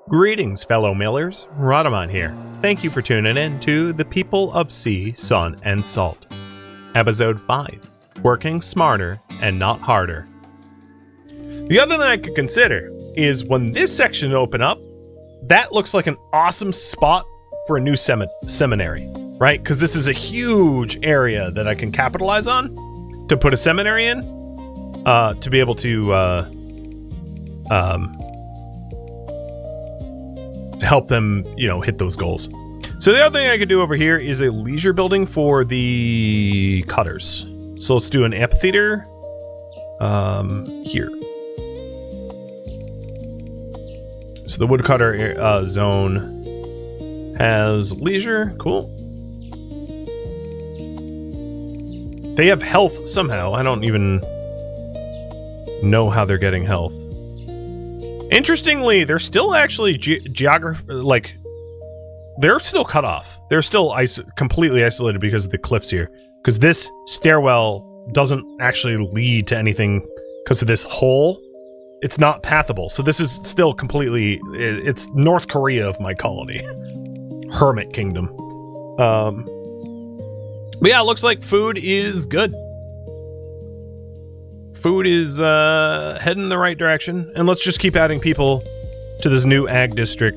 Greetings, fellow millers. Rhadamant here. Thank you for tuning in to The People of Sea, Sun, and Salt. Episode 5, Working Smarter and Not Harder. The other thing I could consider is when this section open up, that looks like an awesome spot for a new seminary, right? Because this is a huge area that I can capitalize on to put a seminary in, to be able to help them, hit those goals. So the other thing I could do over here is a leisure building for the cutters. So let's do an amphitheater here. So the woodcutter zone has leisure. Cool. They have health somehow. I don't even know how they're getting health. Interestingly, they're still actually they're still cut off. They're still completely isolated because of the cliffs here. Because this stairwell doesn't actually lead to anything because of this hole. It's not pathable. So this is still completely... It's North Korea of my colony. Hermit Kingdom. But yeah, it looks like food is good. Food is heading in the right direction. And let's just keep adding people to this new ag district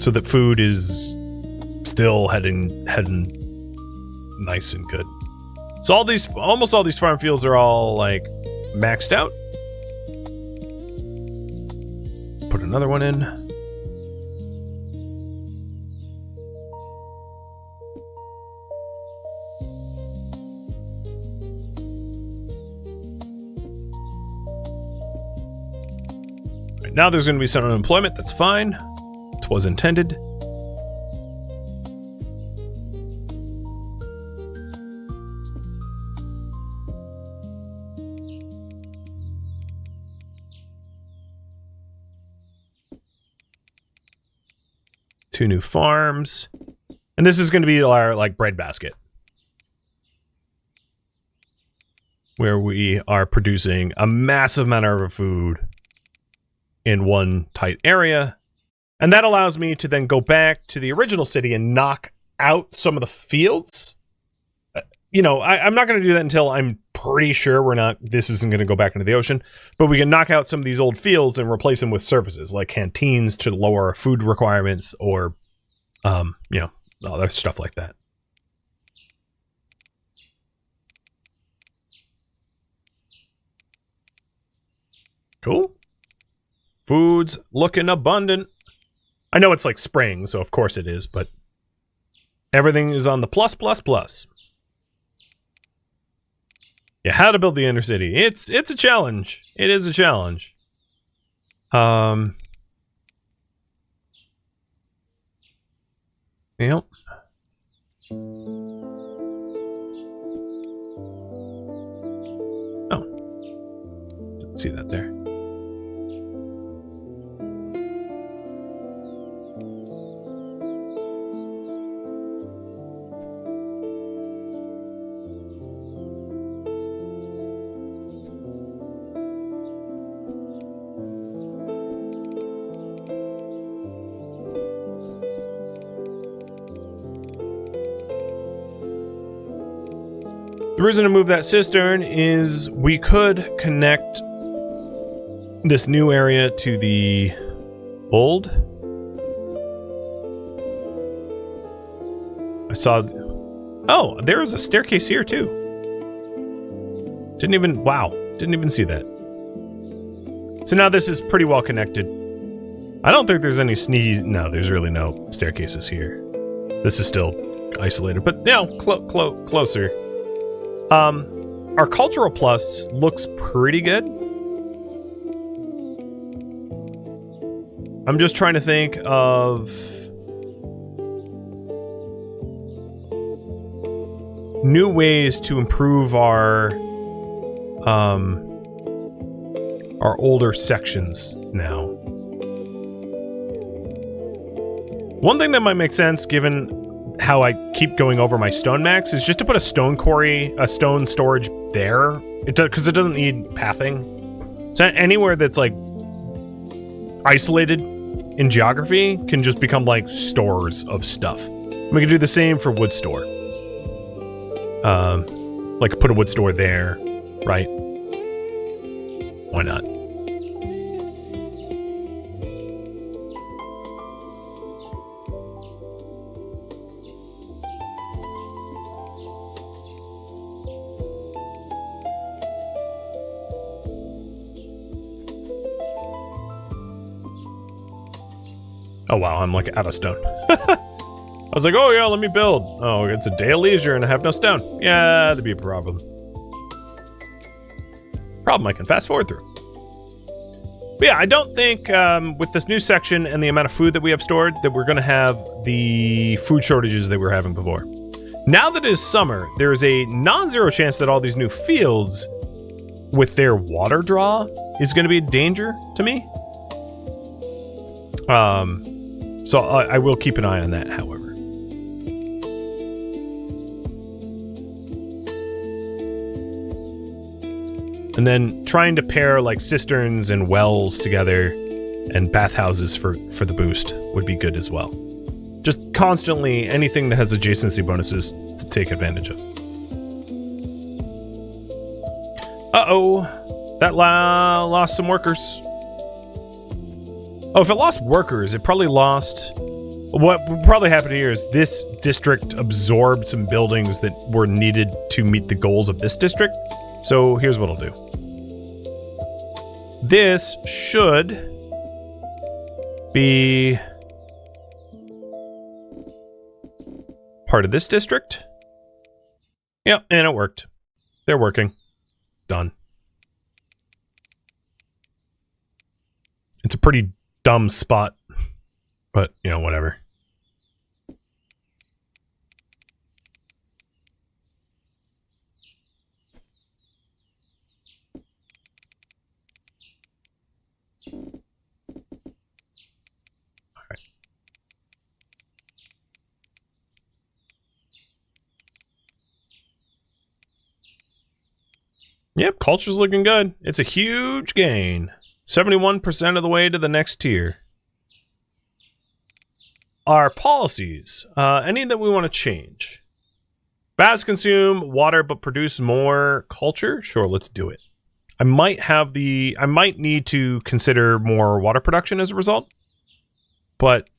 so that food is still heading nice and good. So almost all these farm fields are all like maxed out. Put another one in. Right, now there's going to be some unemployment. That's fine. It was intended. Two new farms. And this is going to be our breadbasket, where we are producing a massive amount of food in one tight area. And that allows me to then go back to the original city and knock out some of the fields. I'm not going to do that until I'm pretty sure this isn't going to go back into the ocean. But we can knock out some of these old fields and replace them with services like canteens to lower food requirements or, other stuff like that. Cool. Food's looking abundant. I know it's like spring, so of course it is, but everything is on the plus. Yeah, how to build the inner city. It's a challenge. It is a challenge. Yep. Oh. Didn't see that there. The reason to move that cistern is we could connect this new area to the old. I saw... Oh, there is a staircase here too. Didn't even see that. So now this is pretty well connected. I don't think there's any no, there's really no staircases here. This is still isolated, but closer. Our cultural plus looks pretty good. I'm just trying to think of new ways to improve our older sections now. One thing that might make sense, given how I keep going over my stone max, is just to put a stone quarry, a stone storage there. Because it doesn't need pathing. So anywhere that's like isolated in geography can just become like stores of stuff. We can do the same for wood store. Like put a wood store there, right? Why not? Oh wow, I'm like out of stone. I was like, oh yeah, let me build. Oh, it's a day of leisure and I have no stone. Yeah, that'd be a problem. Problem I can fast forward through. But yeah, I don't think with this new section and the amount of food that we have stored that we're going to have the food shortages that we were having before. Now that it is summer, there is a non-zero chance that all these new fields with their water draw is going to be a danger to me. So I will keep an eye on that, however. And then trying to pair like cisterns and wells together and bathhouses for the boost would be good as well. Just constantly anything that has adjacency bonuses to take advantage of. Uh-oh. That lost some workers. Oh, if it lost workers, it probably lost... What probably happened here is this district absorbed some buildings that were needed to meet the goals of this district. So here's what I'll do. This should be part of this district. Yep, and it worked. They're working. Done. It's a pretty dumb spot, but, you know, whatever. Alright. Yep, culture's looking good. It's a huge gain. 71% of the way to the next tier. Our policies. Any that we want to change. Baths consume water but produce more culture? Sure, let's do it. I might need to consider more water production as a result. But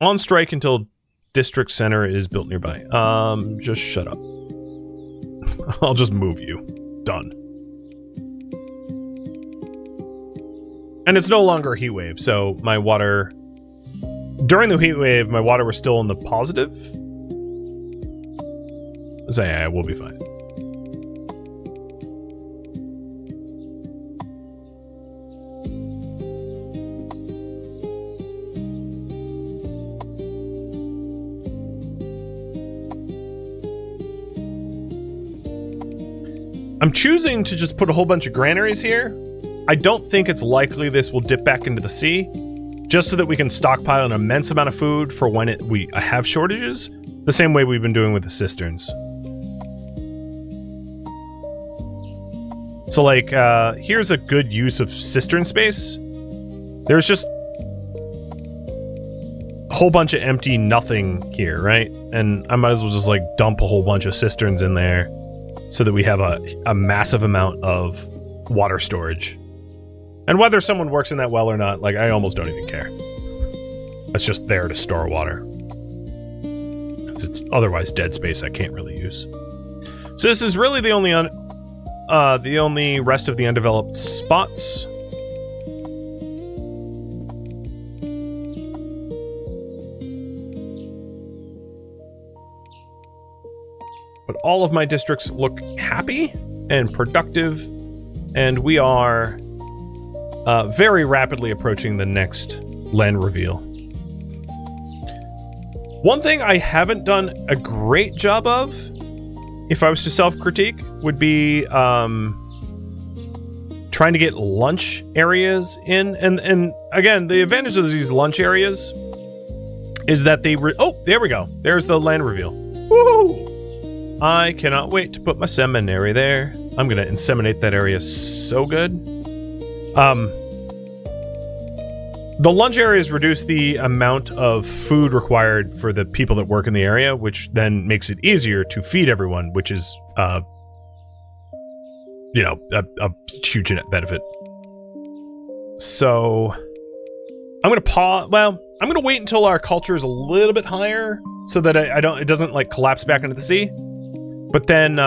on strike until district center is built nearby. Just shut up. I'll just move you. Done. And it's no longer a heat wave, so my water... During the heat wave, my water was still in the positive. So yeah, we'll be fine. I'm choosing to just put a whole bunch of granaries here. I don't think it's likely this will dip back into the sea, just so that we can stockpile an immense amount of food for when we have shortages, the same way we've been doing with the cisterns. So like, here's a good use of cistern space. There's just a whole bunch of empty nothing here, right? And I might as well just like dump a whole bunch of cisterns in there so that we have a massive amount of water storage. And whether someone works in that well or not, like, I almost don't even care. It's just there to store water. Because it's otherwise dead space I can't really use. So this is really the only rest of the undeveloped spots. But all of my districts look happy and productive, and we are very rapidly approaching the next land reveal. One thing I haven't done a great job of, if I was to self-critique, would be trying to get lunch areas in. And again, the advantage of these lunch areas is that they... oh, there we go. There's the land reveal. Woohoo! I cannot wait to put my seminary there. I'm going to inseminate that area so good. The lunch areas reduce the amount of food required for the people that work in the area, which then makes it easier to feed everyone, which is, you know, a huge net benefit. So I'm going to pause. Well, I'm going to wait until our culture is a little bit higher so that it doesn't like collapse back into the sea. But then,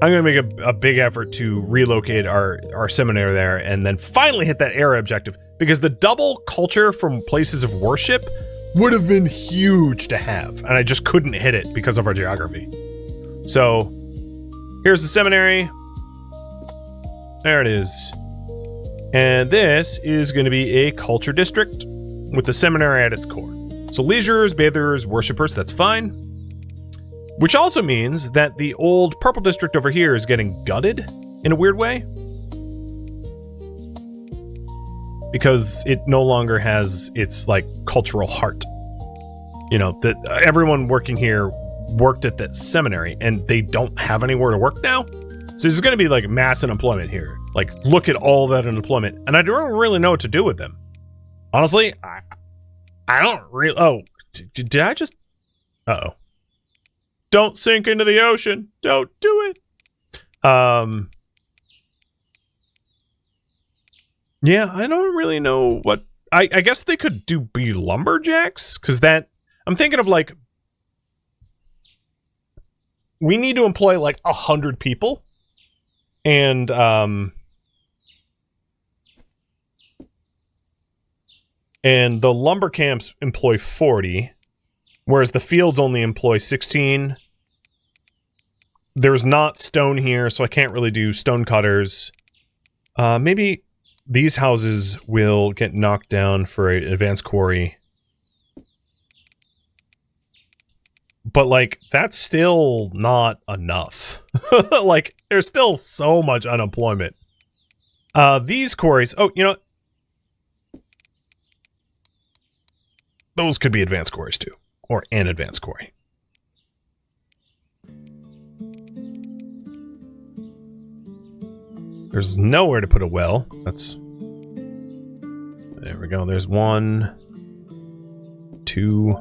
I'm going to make a big effort to relocate our seminary there and then finally hit that area objective, because the double culture from places of worship would have been huge to have, and I just couldn't hit it because of our geography. So here's the seminary. There it is. And this is going to be a culture district with the seminary at its core. So leisures, bathers, worshippers, that's fine. Which also means that the old purple district over here is getting gutted in a weird way. Because it no longer has its, like, cultural heart. You know, that everyone working here worked at that seminary, and they don't have anywhere to work now. So there's going to be, like, mass unemployment here. Like, look at all that unemployment. And I don't really know what to do with them. Honestly, I don't really... Oh, did I just... Uh-oh. Don't sink into the ocean. Don't do it. Yeah, I don't really know what... I guess they could be lumberjacks, because that... I'm thinking of, like... We need to employ, like, 100 people. And, and the lumber camps employ 40... Whereas the fields only employ 16. There's not stone here, so I can't really do stone cutters. Maybe these houses will get knocked down for an advanced quarry. But, like, that's still not enough. Like, there's still so much unemployment. These quarries... Oh, you know... Those could be advanced quarries, too. Or an advanced quarry. There's nowhere to put a well. That's... There we go. There's 1, 2...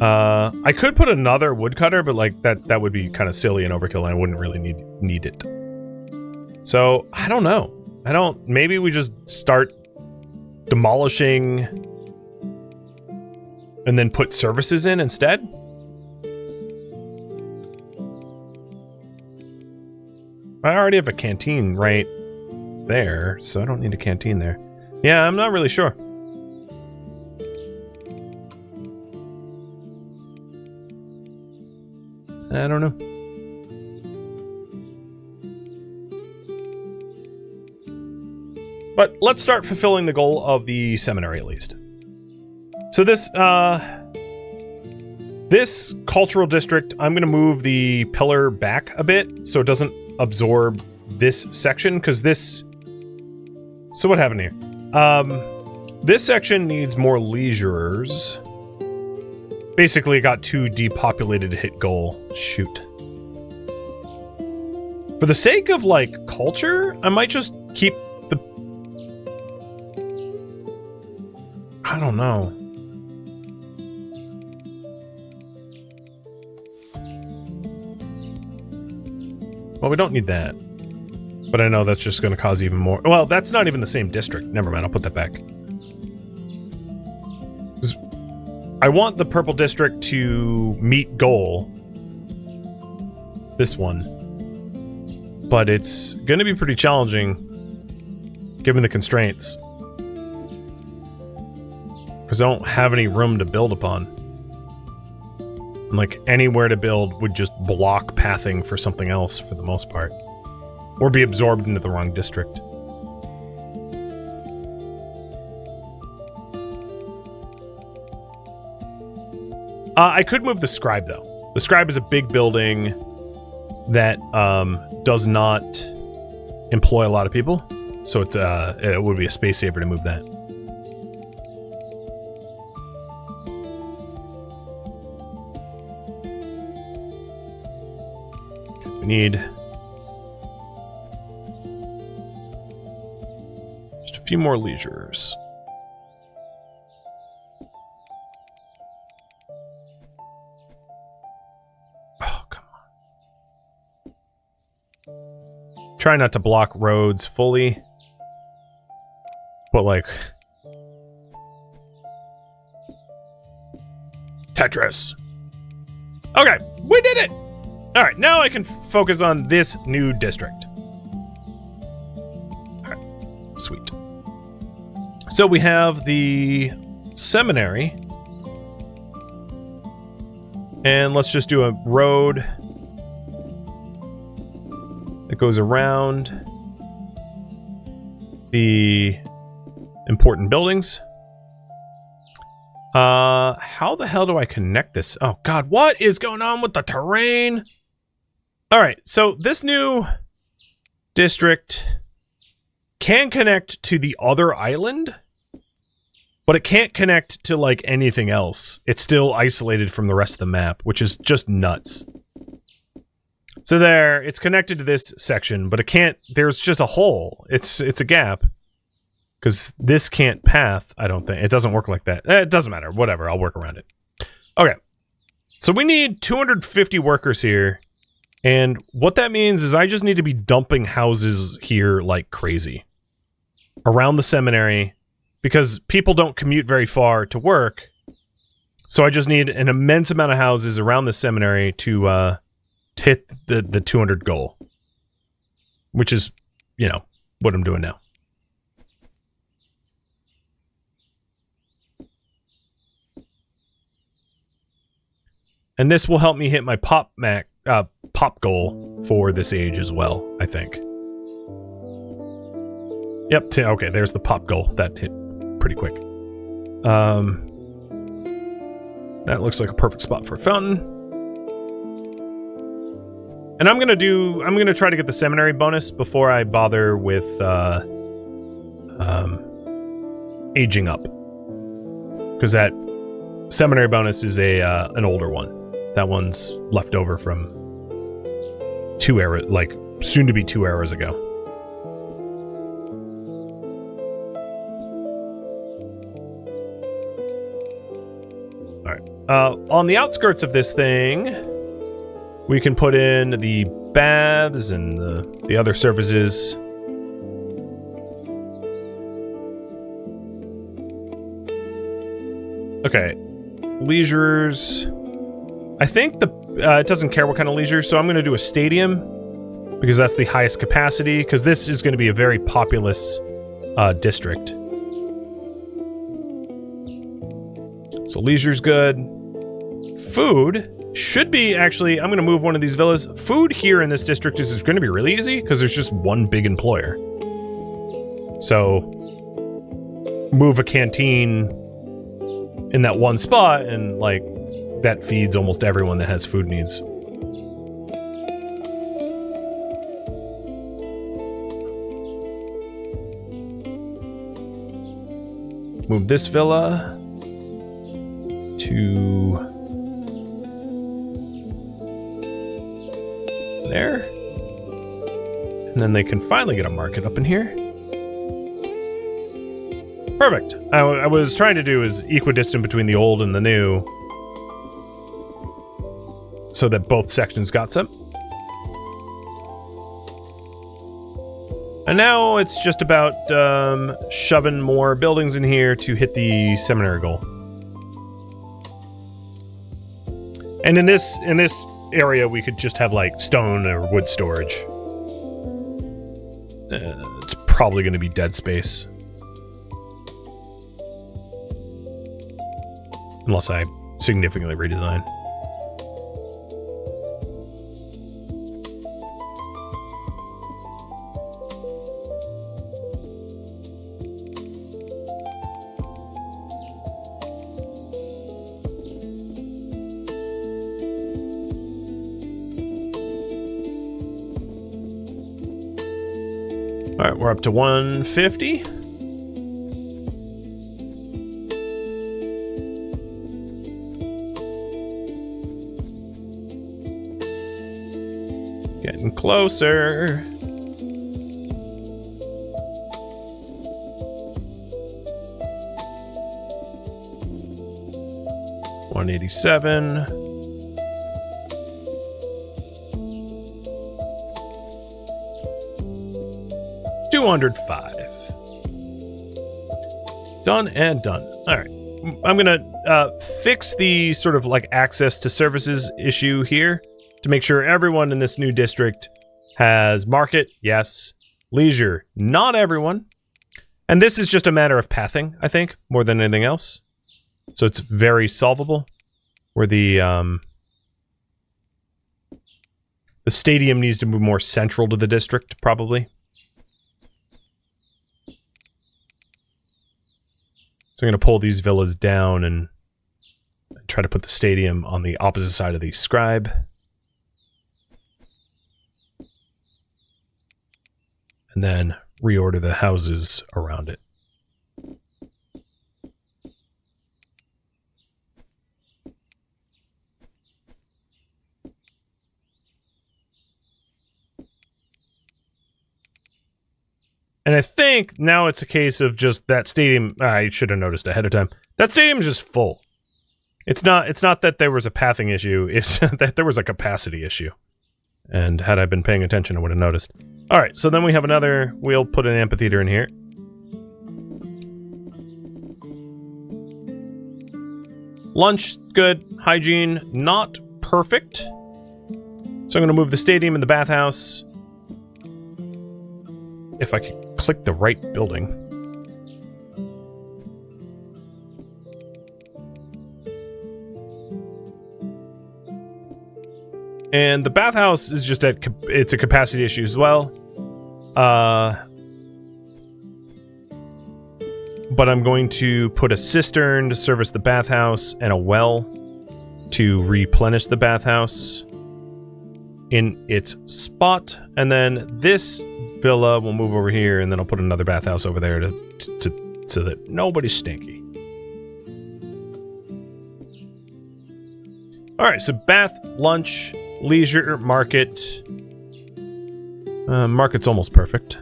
I could put another woodcutter, but like that would be kind of silly and overkill, and I wouldn't really need it. So, I don't know. Maybe we just start demolishing... and then put services in instead? I already have a canteen right there, so I don't need a canteen there. Yeah, I'm not really sure. I don't know. But let's start fulfilling the goal of the seminary at least. So this cultural district, I'm going to move the pillar back a bit so it doesn't absorb this section, because this... So what happened here? This section needs more leisures. Basically, it got too depopulated to hit goal. Shoot. For the sake of, like, culture, I might just keep the... I don't know. Well, we don't need that. But I know that's just going to cause even more... Well, that's not even the same district. Never mind, I'll put that back. I want the purple district to meet goal. This one. But it's going to be pretty challenging, given the constraints. Because I don't have any room to build upon. And, like, anywhere to build would just block pathing for something else for the most part. Or be absorbed into the wrong district. I could move the scribe, though. The scribe is a big building that does not employ a lot of people. So it's, it would be a space saver to move that. We need... Just a few more leisures. Oh, come on. Try not to block roads fully. But, like... Tetris. Okay, we did it! Alright, now I can focus on this new district. Alright, sweet. So we have the seminary. And let's just do a road that goes around the important buildings. How the hell do I connect this? Oh god, what is going on with the terrain? Alright, so this new district can connect to the other island, but it can't connect to, like, anything else. It's still isolated from the rest of the map, which is just nuts. So there, it's connected to this section, but it can't, there's just a hole. It's a gap. Because this can't path, I don't think. It doesn't work like that. It doesn't matter. Whatever, I'll work around it. Okay. So we need 250 workers here. And what that means is I just need to be dumping houses here like crazy. Around the seminary. Because people don't commute very far to work. So I just need an immense amount of houses around the seminary to hit the 200 goal. Which is, you know, what I'm doing now. And this will help me hit my pop goal for this age as well, I think. Yep, okay, there's the pop goal. That hit pretty quick. That looks like a perfect spot for a fountain. And I'm gonna try to get the seminary bonus before I bother with aging up. Because that seminary bonus is an older one. That one's left over from 2 eras, like, soon to be 2 eras ago. Alright. On the outskirts of this thing, we can put in the baths and the other services. Okay. Leisures. I think it doesn't care what kind of leisure, so I'm going to do a stadium because that's the highest capacity, because this is going to be a very populous district. So leisure's good. Food should be, actually, I'm going to move one of these villas. Food here in this district is going to be really easy because there's just one big employer. So move a canteen in that one spot and, like, that feeds almost everyone that has food needs. Move this villa to there. And then they can finally get a market up in here. Perfect. I was trying to do is equidistant between the old and the new, so that both sections got some. And now it's just about shoving more buildings in here to hit the seminary goal. And in this area, we could just have, like, stone or wood storage. It's probably going to be dead space. Unless I significantly redesign. All right, we're up to 150. Getting closer. 187. $205. Done and done. All right. I'm going to fix the sort of like access to services issue here to make sure everyone in this new district has market, yes, leisure, not everyone. And this is just a matter of pathing, I think, more than anything else. So it's very solvable. Where the stadium needs to move more central to the district, probably. So I'm going to pull these villas down and try to put the stadium on the opposite side of the scribe. And then reorder the houses around it. And I think now it's a case of just that stadium. I should have noticed ahead of time. That stadium is just full. It's not that there was a pathing issue. It's that there was a capacity issue. And had I been paying attention, I would have noticed. All right, so then we have another. We'll put an amphitheater in here. Lunch, good. Hygiene, not perfect. So I'm going to move the stadium and the bathhouse. If I could click the right building. And the bathhouse is just it's a capacity issue as well. But I'm going to put a cistern to service the bathhouse and a well to replenish the bathhouse in its spot. And then this villa will move over here, and then I'll put another bathhouse over there so that nobody's stinky. All right, so bath, lunch, leisure, market. Market's almost perfect.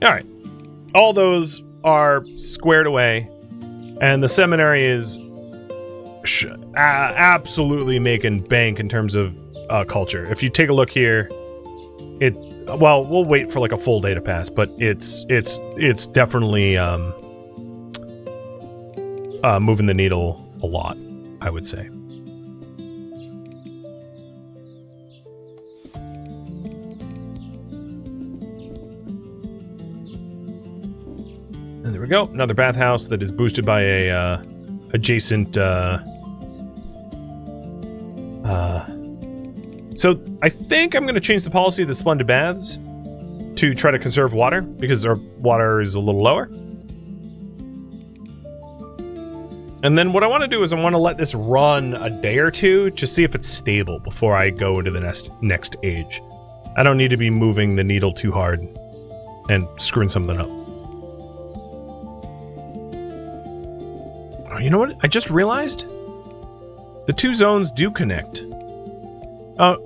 All right, all those are squared away, and the seminary is absolutely making bank in terms of culture. If you take a look here, well, we'll wait for like a full day to pass, but it's definitely moving the needle a lot, I would say. And there we go, another bathhouse that is boosted by a adjacent So I think I'm going to change the policy of the Splendid Baths to try to conserve water, because our water is a little lower. And then what I want to do is I want to let this run a day or two to see if it's stable before I go into the next age. I don't need to be moving the needle too hard and screwing something up. Oh, you know what? I just realized the two zones do connect. Oh,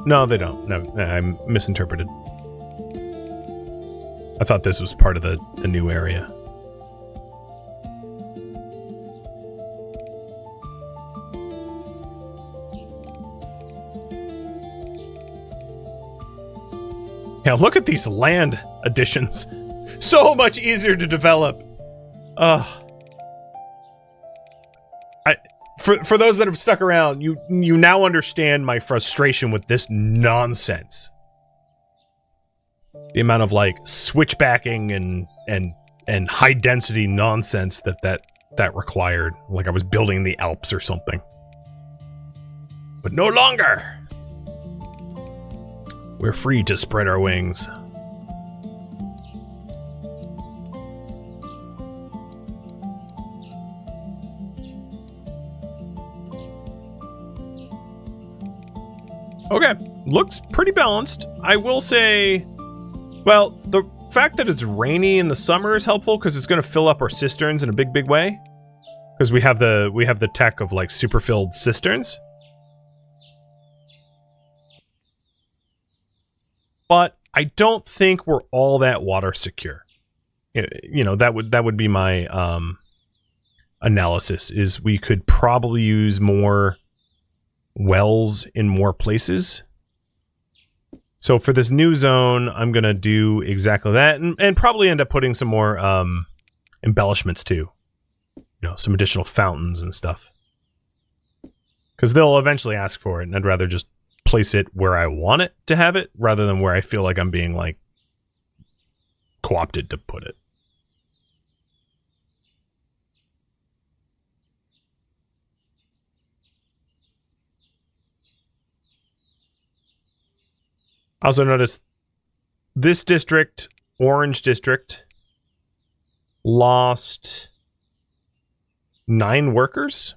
no, they don't. No, I misinterpreted. I thought this was part of the new area. Yeah, look at these land additions. So much easier to develop. For those that have stuck around, you now understand my frustration with this nonsense. The amount of like switchbacking and high density nonsense that required, like I was building the Alps or something. But no longer. We're free to spread our wings. Okay, looks pretty balanced. I will say, well, the fact that it's rainy in the summer is helpful because it's going to fill up our cisterns in a big way. Because we have the tech of like super filled cisterns. But I don't think we're all that water secure. You know, that would be my analysis is we could probably use more wells in more places. So for this new zone, I'm going to do exactly that and probably end up putting some more embellishments too. You know, some additional fountains and stuff. Because they'll eventually ask for it, and I'd rather just place it where I want it to have it, rather than where I feel like I'm being, like, co-opted to put it. I also noticed this district, Orange District, lost 9 workers.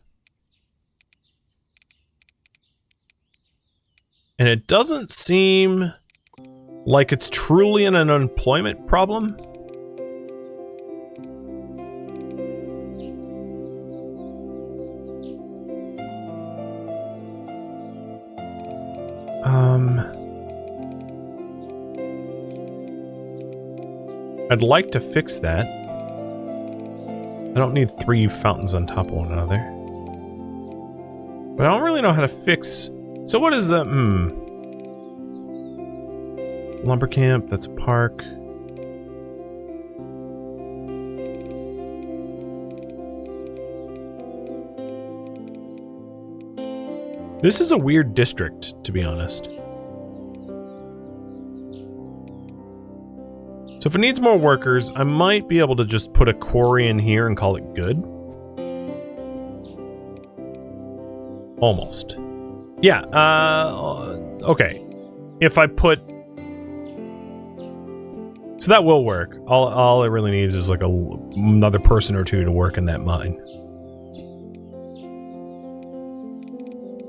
And it doesn't seem like it's truly an unemployment problem. I'd like to fix that. I don't need 3 fountains on top of one another. But I don't really know how to fix... So what is the... Lumber camp, that's a park. This is a weird district, to be honest. So if it needs more workers, I might be able to just put a quarry in here and call it good. Almost. Yeah, okay. If I put... So that will work. All it really needs is like another person or 2 to work in that mine.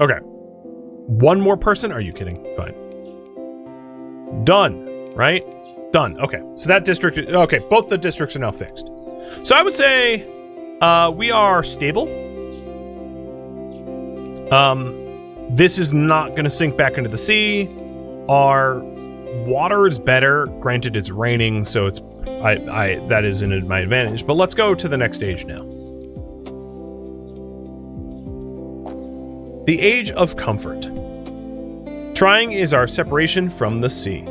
Okay. 1 more person? Are you kidding? Fine. Done, right? Done. Okay. So that district... Okay, both the districts are now fixed. So I would say we are stable. This is not going to sink back into the sea. Our water is better. Granted, it's raining, so it's that is in my advantage. But let's go to the next age now. The Age of Comfort. Trying is our separation from the sea.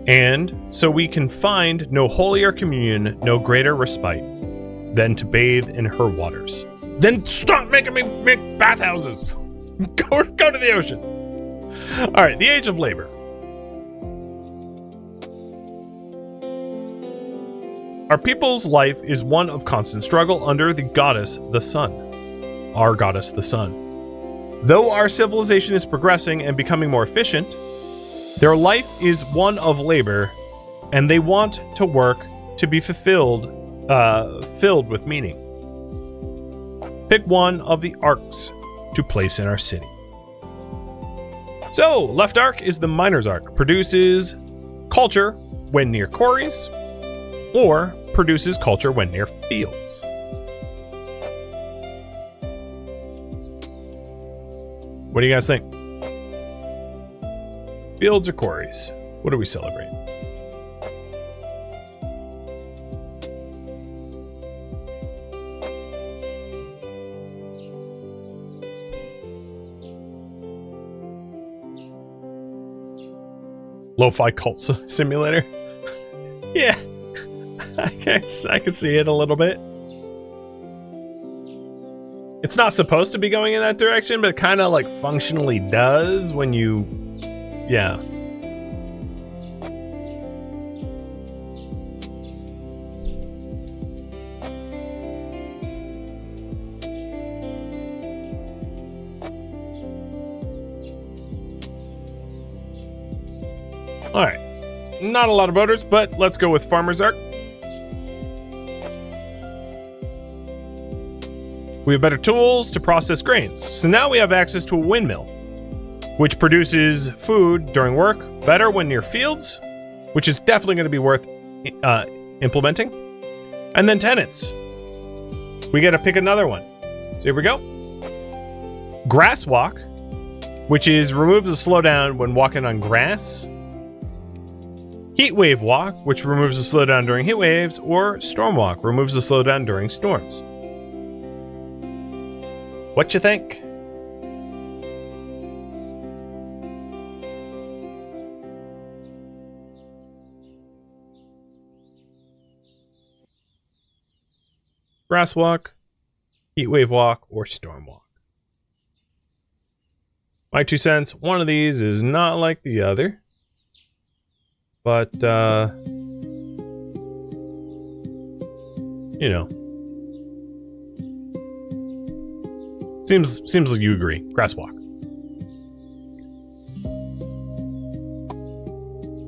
And so we can find no holier communion, no greater respite than to bathe in her waters. Then stop making me make bathhouses. Go to the ocean. All right, the Age of Labor. Our people's life is one of constant struggle under the goddess, the sun. Our goddess, the sun. Though our civilization is progressing and becoming more efficient, their life is one of labor, and they want to work to be filled with meaning. Pick one of the arcs to place in our city. So, left arc is the miner's arc. Produces culture when near quarries, or produces culture when near fields. What do you guys think? Fields or quarries? What do we celebrate? Lo-fi cult simulator? Yeah, I guess I can see it a little bit. It's not supposed to be going in that direction, but it kind of like functionally does when you... Yeah. All right. Not a lot of voters, but let's go with Farmer's Arc. We have better tools to process grains. So now we have access to a windmill, which produces food during work, better when near fields, which is definitely going to be worth implementing. And then tenets. We got to pick another one. So here we go. Grass walk, which is removes the slowdown when walking on grass. Heat wave walk, which removes the slowdown during heat waves, or storm walk, removes the slowdown during storms. What you think? Grass walk, heat wave walk, or storm walk. My 2 cents, one of these is not like the other. But, you know. Seems like you agree. Grass walk.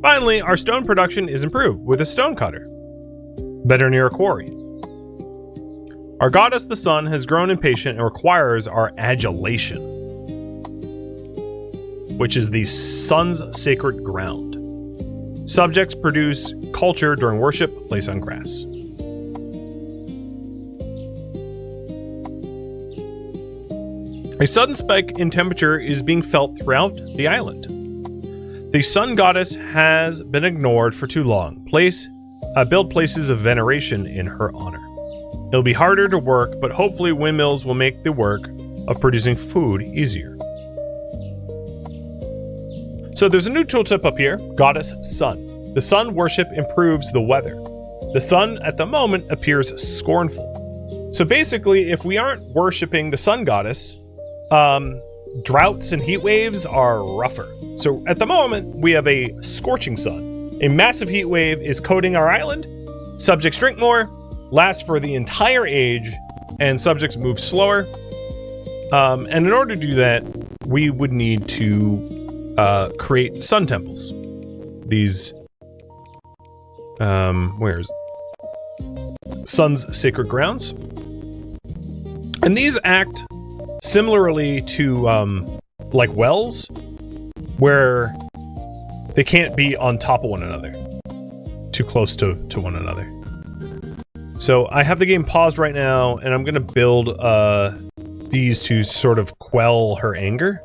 Finally, our stone production is improved with a stone cutter. Better near a quarry. Our goddess, the sun, has grown impatient and requires our adulation, which is the sun's sacred ground. Subjects produce culture during worship, place on grass. A sudden spike in temperature is being felt throughout the island. The sun goddess has been ignored for too long. Build places of veneration in her honor. It'll be harder to work, but hopefully windmills will make the work of producing food easier. So there's a new tooltip up here, Goddess Sun. The sun worship improves the weather. The sun at the moment appears scornful. So basically, if we aren't worshiping the sun goddess, droughts and heat waves are rougher. So at the moment, we have a scorching sun. A massive heat wave is coating our island. Subjects drink more, last for the entire age, and subjects move slower. And in order to do that, we would need to create sun temples. These, where's Sun's sacred grounds. And these act similarly to like wells, where they can't be on top of one another, too close to one another. So I have the game paused right now, and I'm gonna build these to sort of quell her anger.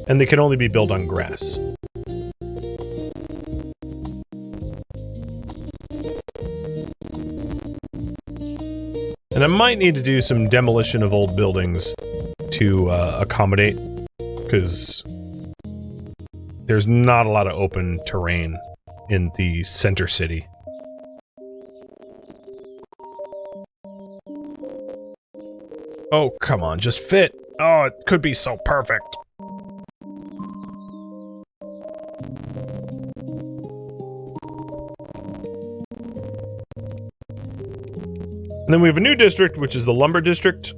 And they can only be built on grass. And I might need to do some demolition of old buildings to accommodate, because there's not a lot of open terrain in the center city. Oh, come on, just fit. Oh, it could be so perfect. And then we have a new district, which is the lumber district.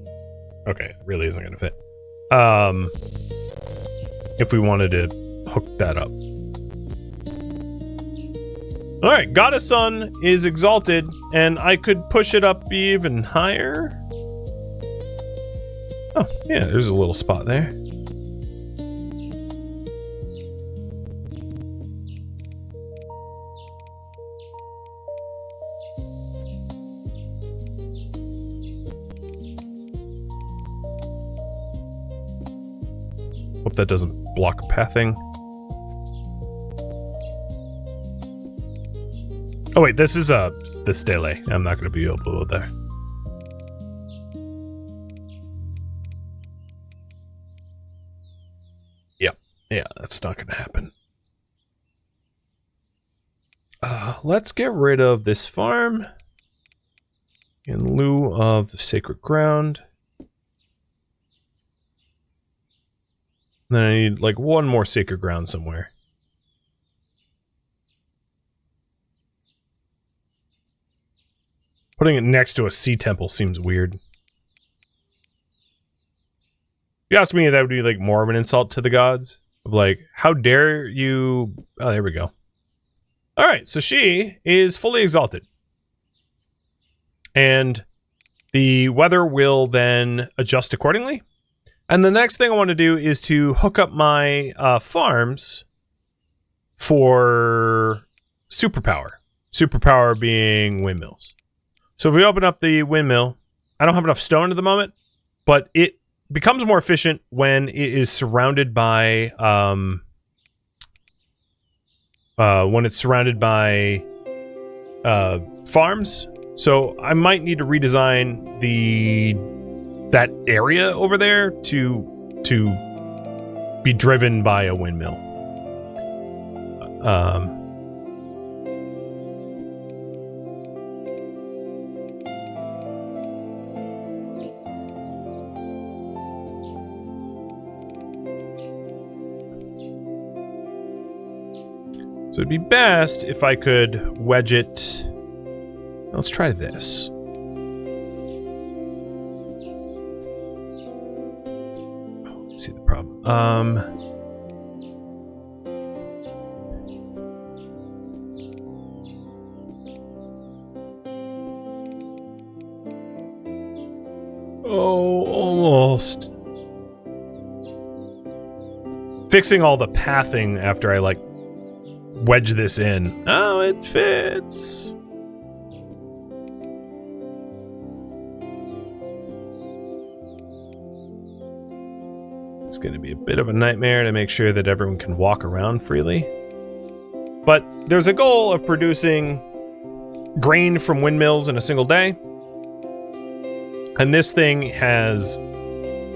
Okay, it really isn't gonna fit. If we wanted to hook that up. Alright, Goddess Sun is exalted, and I could push it up even higher. Oh, yeah, there's a little spot there. Hope that doesn't block pathing. Oh wait, this is the stele. I'm not going to be able to go there. Yeah, that's not going to happen. Let's get rid of this farm in lieu of the sacred ground. Then I need like one more sacred ground somewhere. Putting it next to a sea temple seems weird. If you ask me, that would be like more of an insult to the gods. Of like, how dare you... Oh, there we go. Alright, so she is fully exalted. And the weather will then adjust accordingly. And the next thing I want to do is to hook up my farms for superpower. Superpower being windmills. So if we open up the windmill, I don't have enough stone at the moment, but it becomes more efficient when it is surrounded by farms. So I might need to redesign that area over there to be driven by a windmill. So it'd be best if I could wedge it. Let's try this. Oh, let's see the problem. Oh, almost. Fixing all the pathing after I like wedge this in. Oh, it fits. It's going to be a bit of a nightmare to make sure that everyone can walk around freely. But there's a goal of producing grain from windmills in a single day. And this thing has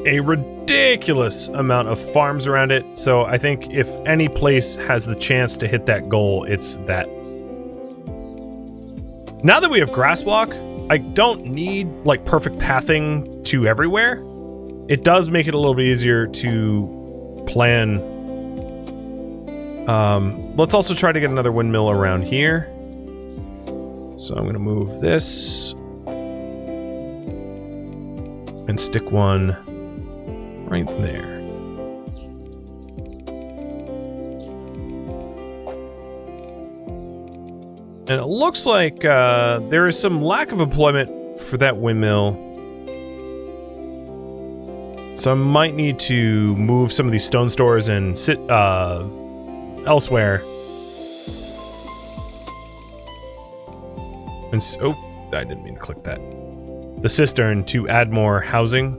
a ridiculous amount of farms around it. So I think if any place has the chance to hit that goal, it's that. Now that we have grass walk, I don't need like perfect pathing to everywhere. It does make it a little bit easier to plan. Let's also try to get another windmill around here. So I'm going to move this and stick one right there. And it looks like there is some lack of employment for that windmill. So I might need to move some of these stone stores and sit elsewhere. And oh, I didn't mean to click that. The cistern to add more housing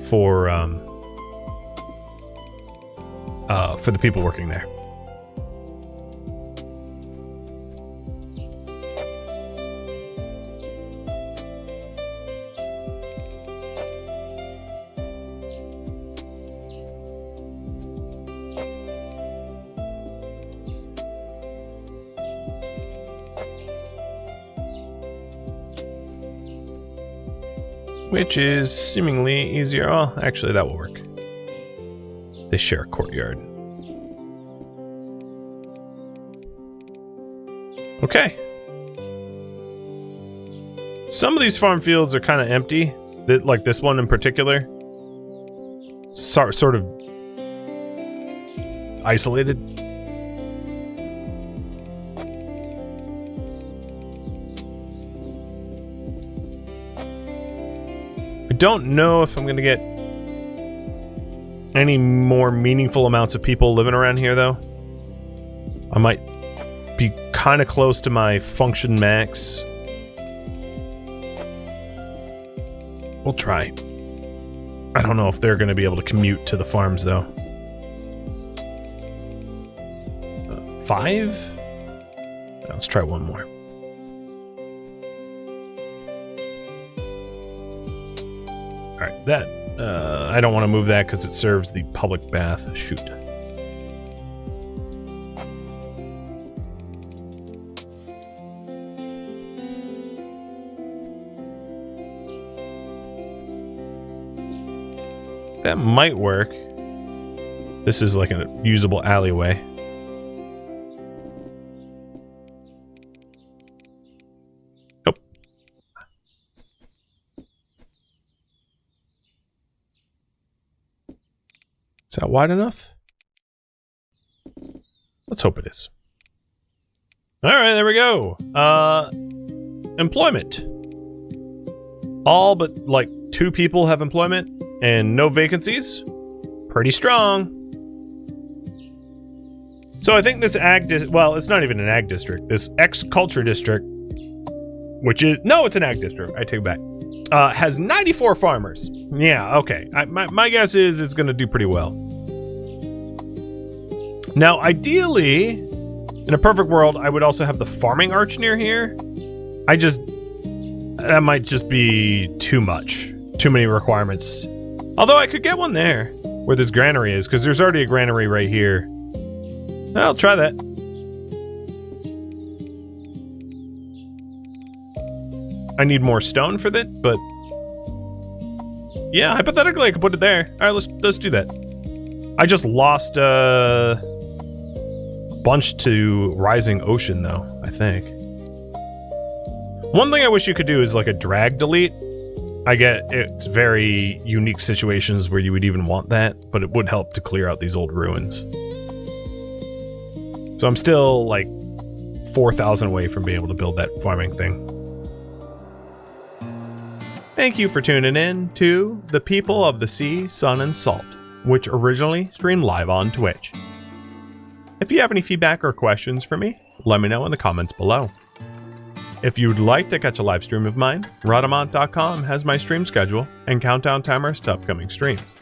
for the people working there. Which is seemingly easier. Oh, actually, that will work. They share a courtyard. Okay. Some of these farm fields are kind of empty. Like this one in particular. Sort of isolated. Don't know if I'm gonna get any more meaningful amounts of people living around here though. I might be kind of close to my function max. We'll try. I don't know if they're gonna be able to commute to the farms though. 5? Let's try one more. Alright, that, I don't want to move that because it serves the public bath. Shoot. That might work. This is like a usable alleyway. Is that wide enough? Let's hope it is. Alright, there we go. Employment. All but like 2 people have employment and no vacancies. Pretty strong. So I think this well, it's not even an ag district. This X-Culture district, which is, no, it's an ag district. I take it back. Has 94 farmers. Yeah, okay. My guess is it's going to do pretty well. Now, ideally, in a perfect world, I would also have the farming arch near here. That might just be too much. Too many requirements. Although I could get one there, where this granary is, because there's already a granary right here. I'll try that. I need more stone for that, but yeah, hypothetically I could put it there. All right, let's do that. I just lost a bunch to Rising Ocean though, I think. One thing I wish you could do is like a drag delete. I get it's very unique situations where you would even want that, but it would help to clear out these old ruins. So I'm still like 4,000 away from being able to build that farming thing. Thank you for tuning in to The People of the Sea, Sun, and Salt, which originally streamed live on Twitch. If you have any feedback or questions for me, let me know in the comments below. If you'd like to catch a live stream of mine, Rhadamant.com has my stream schedule and countdown timers to upcoming streams.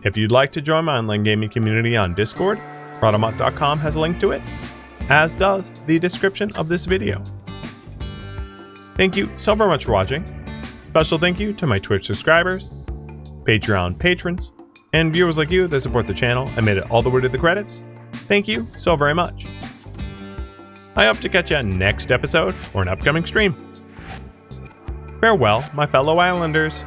If you'd like to join my online gaming community on Discord, Rhadamant.com has a link to it, as does the description of this video. Thank you so very much for watching. Special thank you to my Twitch subscribers, Patreon patrons, and viewers like you that support the channel and made it all the way to the credits. Thank you so very much. I hope to catch you next episode or an upcoming stream. Farewell, my fellow islanders.